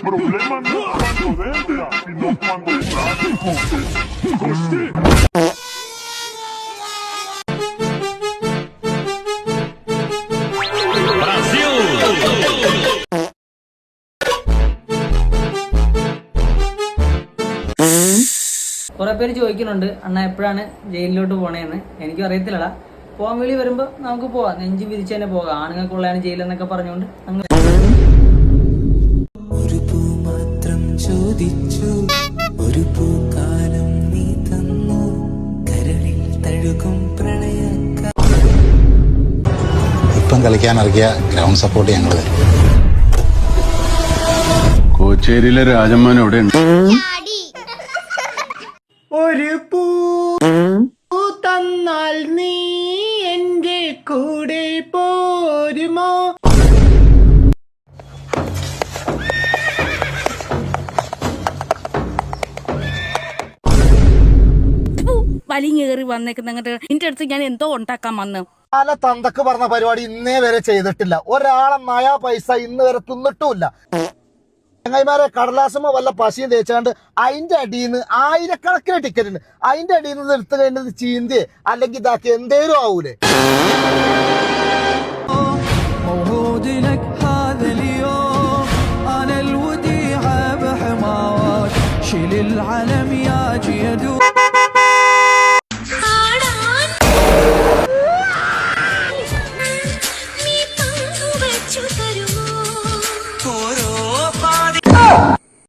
problema no es cuando entra, sino cuando sale. കുറെ പേര് ചോദിക്കുന്നുണ്ട് അണ്ണാ എപ്പോഴാണ് ജയിലിലോട്ട് പോണേന്ന്. എനിക്കും അറിയത്തില്ലടാ. പോകാൻ വേണ്ടി വരുമ്പോ നമുക്ക് പോവാം, നെഞ്ചു വിരിച്ച് തന്നെ പോകാം. ആണുങ്ങൾക്കുള്ളതാണ് ജയിലെന്നൊക്കെ പറഞ്ഞുകൊണ്ട് ഒരു പൂ മാത്രം ചോദിച്ചു, ഒരു പൂക്കാലം നീ തന്നു, കരളിൽ തഴുകും പ്രണയ. ഇപ്പം കളിക്കാനിറക്കിയ ഗ്രൗണ്ട് സപ്പോർട്ട് ഞങ്ങൾ തരും. കോച്ചേരിയിലെ രാജമ്മൻ എവിടെ ഉണ്ട്? ഒരു പൂ തന്നാൽ നീ എന്റെ കൂടെ പോരുമോ? വലിങ്ങേറി വന്നേക്കുന്ന നിന്റെ അടുത്ത് ഞാൻ എന്തോ ഉണ്ടാക്കാൻ വന്ന് പല തന്തക്ക് പറഞ്ഞ പരിപാടി ഇന്നേ വരെ ചെയ്തിട്ടില്ല. ഒരാളെ നയാ പൈസ ഇന്ന് വരെ തിന്നിട്ടുമില്ല. ചങ്ങായിമാരെ, കടലാസമോ വല്ല പശയും തേച്ചാണ്ട് അതിന്റെ അടിയിൽ നിന്ന് ആയിരക്കണക്കിന് ടിക്കറ്റ് ഉണ്ട്. അതിന്റെ അടിയിൽ നിന്ന് എടുത്തു കഴിഞ്ഞത് ചീന്തി അല്ലെങ്കിൽ ഇതാക്കി എന്തേലും ആവൂലേ. شيل العالم يا جيدو